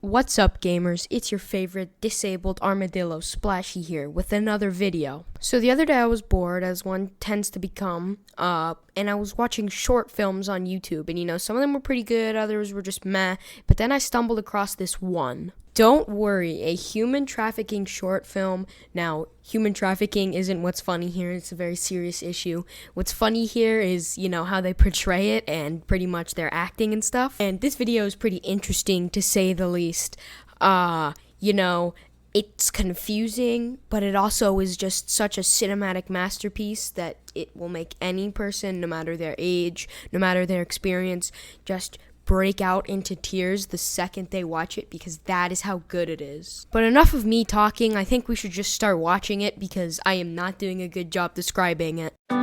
What's up, gamers? It's your favorite disabled armadillo, Splashy, here with another video. So the other day I was bored, as one tends to become, and I was watching short films on YouTube, and some of them were pretty good, others were just meh, but then I stumbled across this one. Don't worry, a human trafficking short film. Now, human trafficking isn't what's funny here, it's a very serious issue. What's funny here is, how they portray it and pretty much their acting and stuff. And this video is pretty interesting, to say the least. It's confusing, but it also is just such a cinematic masterpiece that it will make any person, no matter their age, no matter their experience, just break out into tears the second they watch it, because that is how good it is. But enough of me talking. I think we should just start watching it, because I am not doing a good job describing it. What?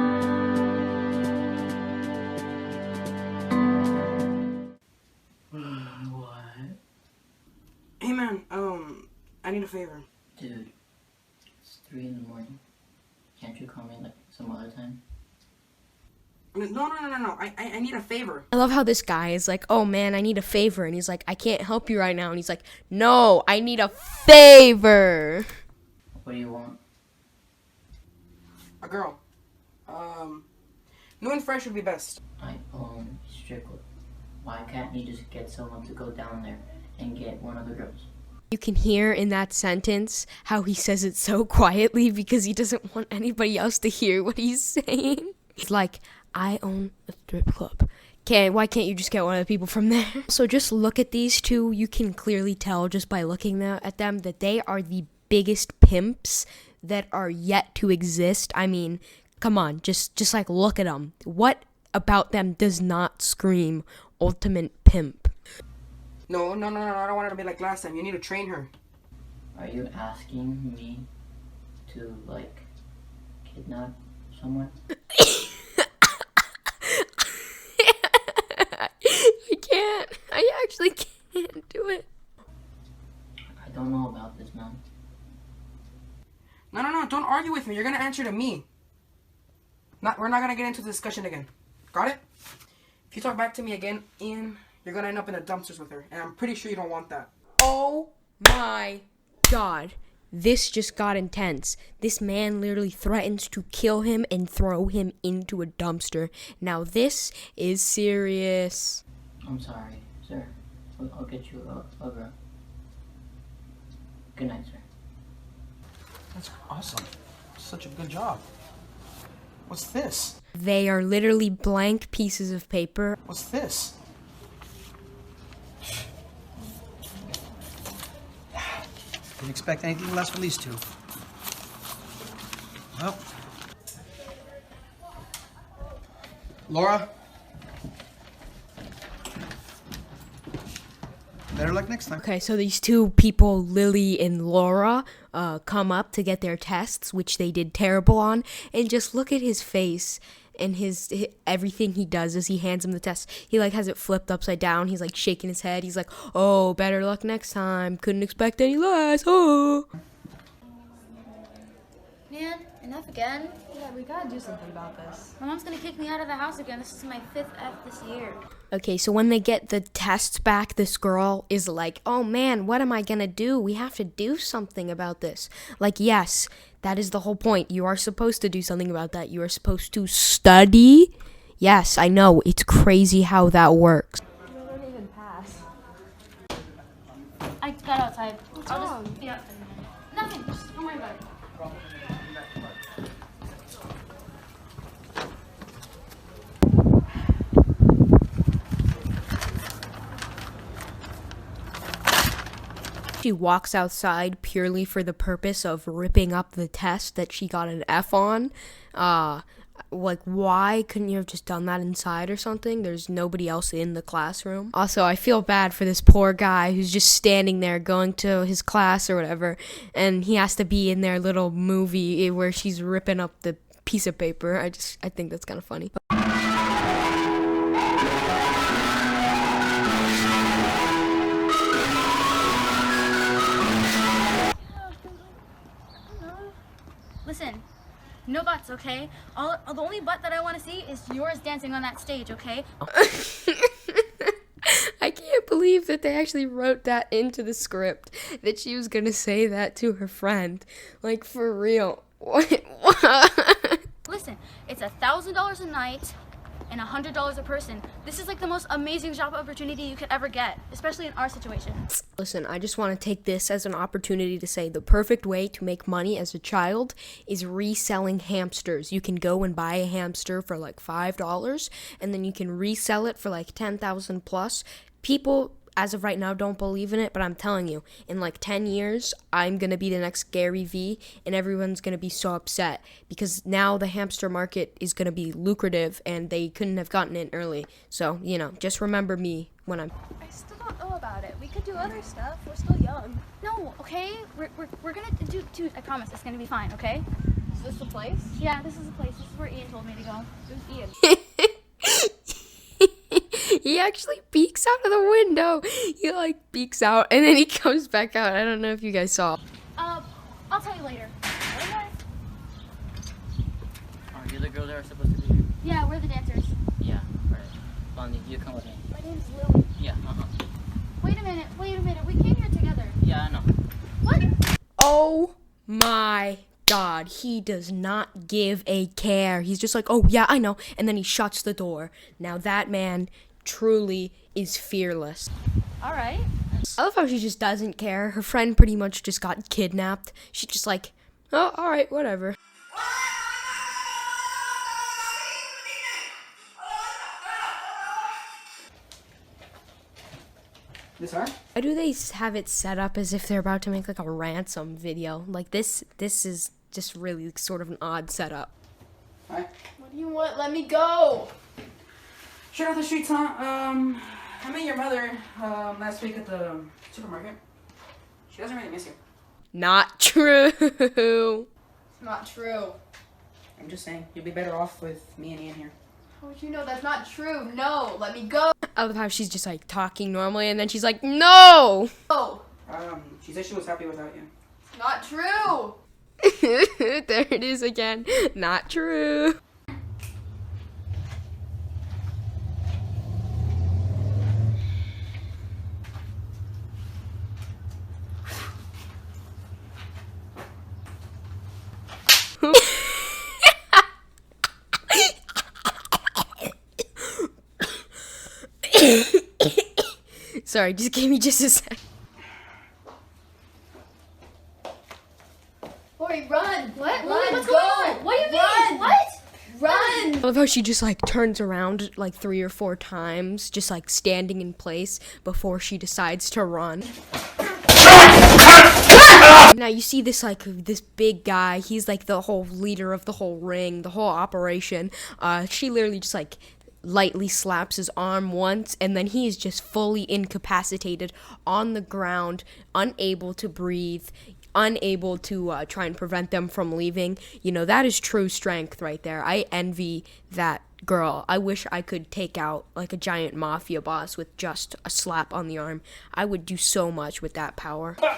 Hey man, I need a favor. Dude, it's 3 in the morning. Can't you call me like some other time? No, I need a favor. I love how this guy is like, oh man, I need a favor. And he's like, I can't help you right now. And he's like, no, I need a favor. What do you want? A girl. New and fresh would be best. I own Strictly. Why can't you just get someone to go down there and get one of the girls? You can hear in that sentence how he says it so quietly because he doesn't want anybody else to hear what he's saying. He's like, I own a strip club. Why can't you just get one of the people from there? So just look at these two. You can clearly tell just by looking at them that they are the biggest pimps that are yet to exist. I mean, come on, just like look at them. What about them does not scream ultimate pimp? No, I don't want her to be like last time. You need to train her. Are you asking me to, kidnap someone? I actually can't do it. I don't know about this, man. No, don't argue with me. You're gonna answer to me. We're not gonna get into the discussion again. Got it? If you talk back to me again, Ian, you're gonna end up in the dumpsters with her. And I'm pretty sure you don't want that. Oh my God. This just got intense. This man literally threatens to kill him and throw him into a dumpster. Now this is serious. I'm sorry, sir. I'll get you a girl. Good night, sir. That's awesome. Such a good job. What's this? They are literally blank pieces of paper. What's this? Didn't expect anything less from these two. Well. Laura? Better luck next time. Okay, so these two people, Lily and Laura, come up to get their tests, which they did terrible on, and just look at his face and his everything he does as he hands him the test. He has it flipped upside down. He's shaking his head. He's like, oh, better luck next time. Couldn't expect any less. Oh. Man, enough again. Yeah, we gotta do something about this. My mom's gonna kick me out of the house again. This is my 5th F this year. Okay, so when they get the tests back, this girl is like, oh man, what am I gonna do? We have to do something about this. Yes, that is the whole point. You are supposed to do something about that. You are supposed to study. Yes, I know. It's crazy how that works. We don't even pass. I got outside. What's I'll wrong? just be out. Nothing. Just don't worry about it. She walks outside purely for the purpose of ripping up the test that she got an F on. Why couldn't you have just done that inside or something? There's nobody else in the classroom. Also, I feel bad for this poor guy who's just standing there going to his class or whatever, and he has to be in their little movie where she's ripping up the piece of paper. I think that's kind of funny. Listen, no butts, okay? The only butt that I want to see is yours dancing on that stage, okay? I can't believe believe that they actually wrote that into the script, that she was gonna say that to her friend. Like, for real. What? Listen, it's $1,000 a night and $100 a person. This is like the most amazing job opportunity you could ever get, especially in our situation. Listen, I just want to take this as an opportunity to say the perfect way to make money as a child is reselling hamsters. You can go and buy a hamster for like $5, and then you can resell it for like 10,000 plus. People, as of right now, don't believe in it, but I'm telling you, in like 10 years, I'm going to be the next Gary Vee, and everyone's going to be so upset because now the hamster market is going to be lucrative, and they couldn't have gotten in early. So, you know, just remember me when I'm... I still don't know about it. We could do other stuff. We're still young. No, okay? We're gonna do, dude, I promise it's gonna be fine, okay? Is this the place? Yeah, this is the place. This is where Ian told me to go. Who's Ian? He actually peeks out of the window. He like peeks out and then he comes back out. I don't know if you guys saw. I'll tell you later. Okay? Are you the girls that are supposed to be here? Yeah, we're the dancers. Yeah, right. Bonnie, you come with me. My name's Lily. Yeah, Wait a minute. We came here together. Yeah, I know. What? Oh my God, he does not give a care. He's just like, oh yeah, I know. And then he shuts the door. Now that man truly is fearless. All right. I love how she just doesn't care. Her friend pretty much just got kidnapped. She's just like, oh, all right, whatever. This her? Why do they have it set up as if they're about to make like a ransom video? Like this is just really sort of an odd setup. Hi. What do you want? Let me go! Straight off the streets, huh? I met your mother last week at the supermarket. She doesn't really miss you. Not true. It's not true. I'm just saying, you'll be better off with me and Ian here. How would you know that's not true? No, let me go! I love how she's just like talking normally and then she's like, no! Oh, She said she was happy without you. it's not true! There it is again. Not true. Sorry, just give me just a sec. Boy, run! What? Run, What's go! going on? What do you Run! mean? What? Run! I love how she just like turns around like 3 or 4 times, just like standing in place before she decides to run. Now you see this like this big guy, he's like the whole leader of the whole ring, the whole operation. She literally just like lightly slaps his arm once and then he is just fully incapacitated on the ground, unable to breathe, unable to try and prevent them from leaving. You know, that is true strength right there. I envy that girl. I wish I could take out like a giant mafia boss with just a slap on the arm. I would do so much with that power. Come on!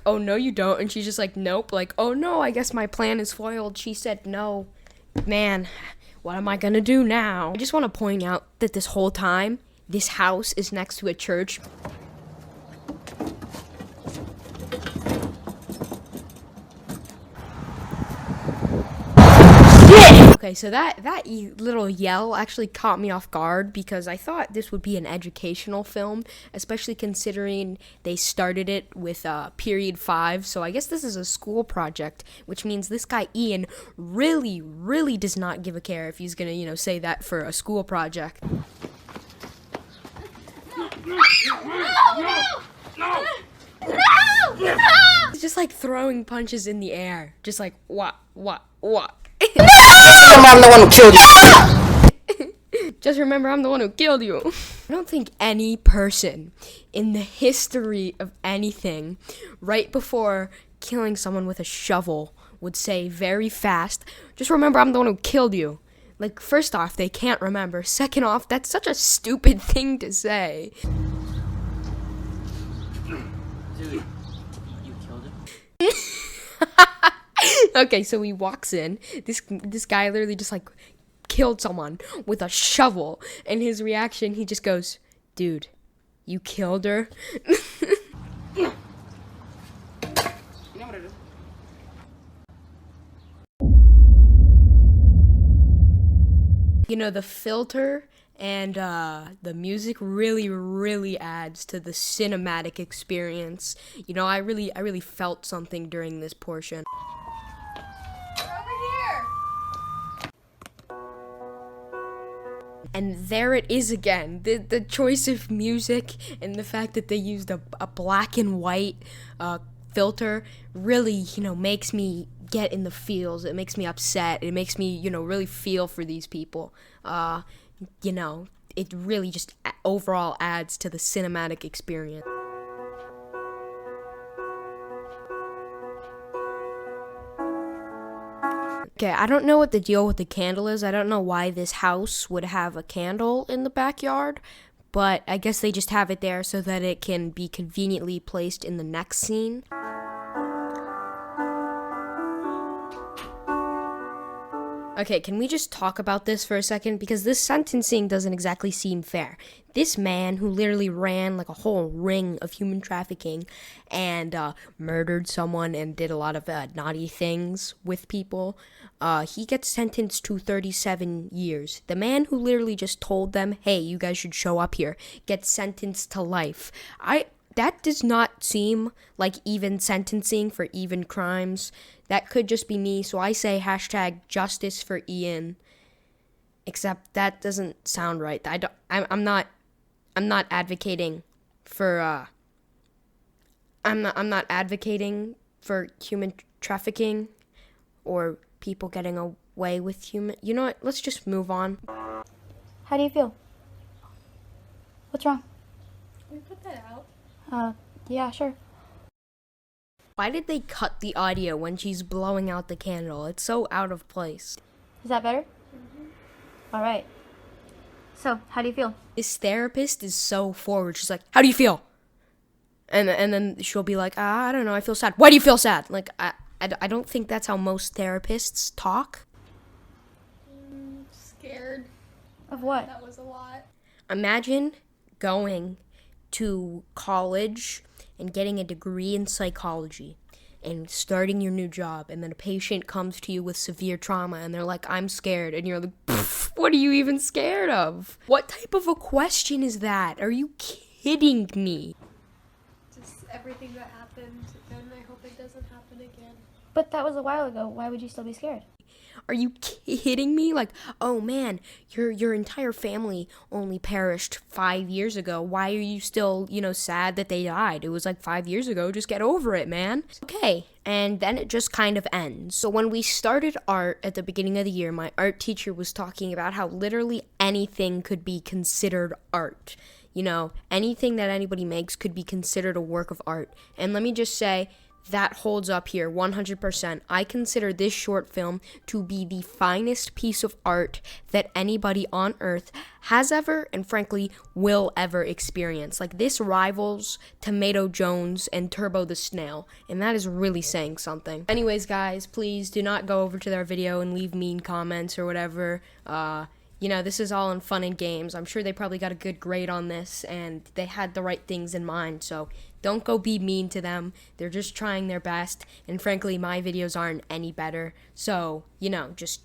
Oh no you don't, and she's just like, nope, like, oh no, I guess my plan is foiled. She said no. Man, what am I gonna do now? I just want to point out that this whole time this house is next to a church. Okay, so that little yell actually caught me off guard because I thought this would be an educational film, especially considering they started it with period 5. So I guess this is a school project, which means this guy Ian really does not give a care if he's gonna, you know, say that for a school project. No! He's just like throwing punches in the air, just like what. I'm the one who killed you. Just remember, I'm the one who killed you. I don't think any person in the history of anything right before killing someone with a shovel would say very fast, just remember, I'm the one who killed you. Like, first off, they can't remember. Second off, that's such a stupid thing to say. Okay, so he walks in. This guy literally just like killed someone with a shovel, and his reaction, he just goes, "Dude, you killed her." You know what it is. You know, the filter and the music really adds to the cinematic experience. You know, I really felt something during this portion. And there it is again, the choice of music and the fact that they used a black and white filter really, you know, makes me get in the feels. It makes me upset. It makes me, you know, really feel for these people. You know, it really just overall adds to the cinematic experience. Okay, I don't know what the deal with the candle is. I don't know why this house would have a candle in the backyard, but I guess they just have it there so that it can be conveniently placed in the next scene. Okay, can we just talk about this for a second? Because this sentencing doesn't exactly seem fair. This man who literally ran like a whole ring of human trafficking and murdered someone and did a lot of naughty things with people, he gets sentenced to 37 years. The man who literally just told them, hey, you guys should show up here, gets sentenced to life. That does not seem like even sentencing for even crimes. That could just be me, so I say hashtag justice for Ian. Except that doesn't sound right. I'm not advocating for I'm not advocating for human trafficking or people getting away with human. You know what? Let's just move on. How do you feel? What's wrong? Can we put that out? Yeah, sure. Why did they cut the audio when she's blowing out the candle? It's so out of place. Is that better? All right. So, how do you feel? This therapist is so forward. She's like, how do you feel? And then she'll be like, I don't know, I feel sad. Why do you feel sad? Like, I don't think that's how most therapists talk. Scared. Of what? That was a lot. Imagine going to college and getting a degree in psychology and starting your new job, and then a patient comes to you with severe trauma and they're like, I'm scared, and you're like, what are you even scared of? What type of a question is that? Are you kidding me? Just everything that happened, and I hope it doesn't happen again. But that was a while ago. Why would you still be scared? Are you kidding me? Like, oh man, your entire family only perished 5 years ago. Why are you still, you know, sad that they died? It was like 5 years ago. Just get over it, man. Okay, and then it just kind of ends. So when we started art at the beginning of the year, my art teacher was talking about how literally anything could be considered art. You know, anything that anybody makes could be considered a work of art. And let me just say, that holds up here 100%. I consider this short film to be the finest piece of art that anybody on earth has ever and frankly will ever experience. Like, this rivals Tomato Jones and Turbo the Snail, and that is really saying something. Anyways, guys, please do not go over to their video and leave mean comments or whatever. You know, this is all in fun and games. I'm sure they probably got a good grade on this, and they had the right things in mind, so don't go be mean to them. They're just trying their best, and frankly, my videos aren't any better, so, you know, just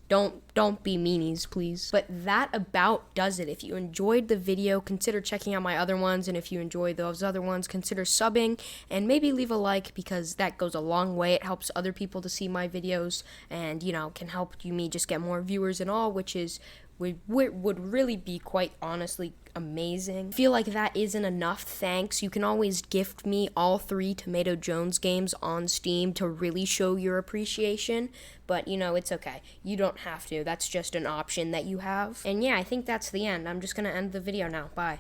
don't be meanies, please. But that about does it. If you enjoyed the video, consider checking out my other ones, and if you enjoyed those other ones, consider subbing, and maybe leave a like, because that goes a long way. It helps other people to see my videos, and, you know, can help me just get more viewers and all, which is would really be quite honestly amazing. I feel like that isn't enough, thanks. You can always gift me all 3 Tomato Jones games on Steam to really show your appreciation, but you know, it's okay. You don't have to. That's just an option that you have. And yeah, I think that's the end. I'm just gonna end the video now. Bye.